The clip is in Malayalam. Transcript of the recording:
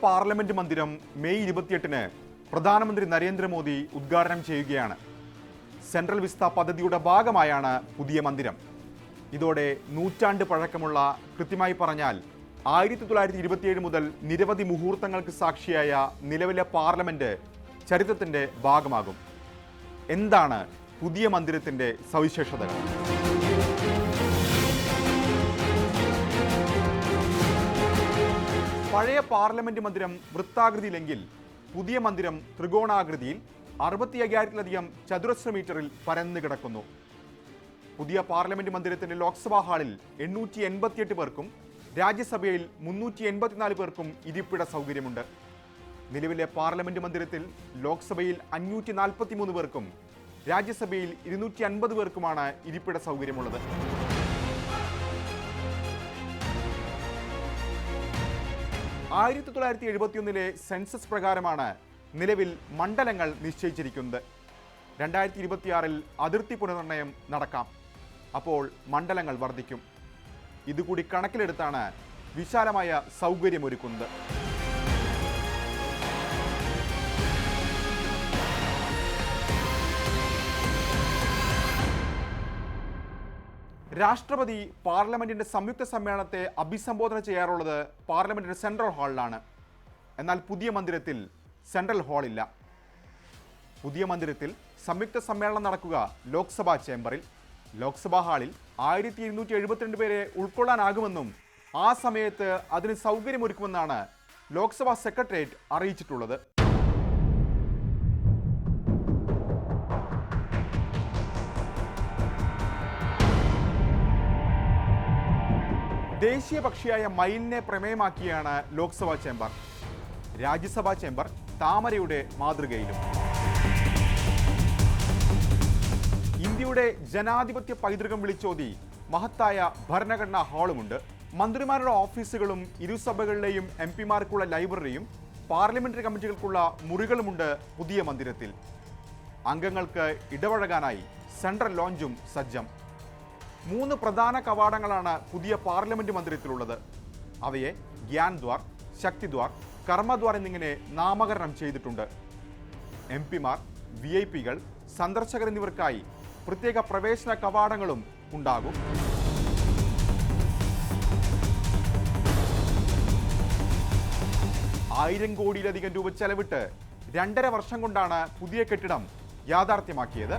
പാർലമെന്റ് മന്ദിരം മെയ് 28-ന് പ്രധാനമന്ത്രി നരേന്ദ്രമോദി ഉദ്ഘാടനം ചെയ്യുകയാണ്. സെൻട്രൽ വിസ്ത പദ്ധതിയുടെ ഭാഗമായാണ് പുതിയ മന്ദിരം. ഇതോടെ നൂറ്റാണ്ട് പഴക്കമുള്ള, കൃത്യമായി പറഞ്ഞാൽ 1927 മുതൽ നിരവധി മുഹൂർത്തങ്ങൾക്ക് സാക്ഷിയായ നിലവിലെ പാർലമെന്റ് ചരിത്രത്തിന്റെ ഭാഗമാകും. എന്താണ് പുതിയ മന്ദിരത്തിന്റെ സവിശേഷതകൾ? പഴയ പാർലമെന്റ് മന്ദിരം വൃത്താകൃതിയിലെങ്കിൽ പുതിയ മന്ദിരം ത്രികോണാകൃതിയിൽ 65,000-ലധികം ചതുരശ്ര മീറ്ററിൽ പരന്നു കിടക്കുന്നു. പുതിയ പാർലമെന്റ് മന്ദിരത്തിന്റെ ലോക്സഭാ ഹാളിൽ 888 പേർക്കും രാജ്യസഭയിൽ 384 പേർക്കും ഇരിപ്പിട സൗകര്യമുണ്ട്. നിലവിലെ പാർലമെന്റ് മന്ദിരത്തിൽ ലോക്സഭയിൽ 543 പേർക്കും രാജ്യസഭയിൽ 250 പേർക്കുമാണ് ഇരിപ്പിട സൗകര്യമുള്ളത്. 1971-ലെ സെൻസസ് പ്രകാരമാണ് നിലവിൽ മണ്ഡലങ്ങൾ നിശ്ചയിച്ചിരിക്കുന്നത്. 2026-ൽ അതിർത്തി പുനർനിർണയം നടക്കാം. അപ്പോൾ മണ്ഡലങ്ങൾ വർദ്ധിക്കും. ഇതുകൂടി കണക്കിലെടുത്താണ് വിശാലമായ സൗകര്യമൊരുക്കുന്നത്. രാഷ്ട്രപതി പാർലമെന്റിന്റെ സംയുക്ത സമ്മേളനത്തെ അഭിസംബോധന ചെയ്യാറുള്ളത് പാർലമെന്റിന്റെ സെൻട്രൽ ഹാളിലാണ്. എന്നാൽ പുതിയ മന്ദിരത്തിൽ സെൻട്രൽ ഹാളില്ല. പുതിയ മന്ദിരത്തിൽ സംയുക്ത സമ്മേളനം നടക്കുക ലോക്സഭാ ചേംബറിൽ. ലോക്സഭാ ഹാളിൽ 1272 പേരെ ഉൾക്കൊള്ളാനാകുമെന്നും ആ സമയത്ത് അതിന് സൗകര്യമൊരുക്കുമെന്നാണ് ലോക്സഭാ സെക്രട്ടേറിയറ്റ് അറിയിച്ചിട്ടുള്ളത്. ദേശീയ പക്ഷിയായ മയിലിനെ പ്രമേയമാക്കിയാണ് ലോക്സഭാ ചേംബർ. രാജ്യസഭാ ചേംബർ താമരയുടെ മാതൃകയിലും. ഇന്ത്യയുടെ ജനാധിപത്യ പൈതൃകം വിളിച്ചോതി മഹത്തായ ഭരണഘടനാ ഹാളുമുണ്ട്. മന്ത്രിമാരുടെ ഓഫീസുകളും ഇരുസഭകളിലെയും MP-മാർക്കുള്ള ലൈബ്രറിയും പാർലമെന്ററി കമ്മിറ്റികൾക്കുള്ള മുറികളുമുണ്ട് പുതിയ മന്ദിരത്തിൽ. അംഗങ്ങൾക്ക് ഇടപഴകാനായി സെൻട്രൽ ലോഞ്ചും സജ്ജം. 3 പ്രധാന കവാടങ്ങളാണ് പുതിയ പാർലമെന്റ് മന്ദിരത്തിലുള്ളത്. അവയെ ഗ്യാൻദ്വാർ, ശക്തിദ്വാർ, കർമ്മദ്വാർ എന്നിങ്ങനെ നാമകരണം ചെയ്തിട്ടുണ്ട്. MP-മാർ, VIP-കൾ, സന്ദർശകർ എന്നിവർക്കായി പ്രത്യേക പ്രവേശന കവാടങ്ങളും ഉണ്ടാകും. ₹1000 കോടിയിലധികം ചെലവിട്ട് 2.5 വർഷം കൊണ്ടാണ് പുതിയ കെട്ടിടം യാഥാർത്ഥ്യമാക്കിയത്.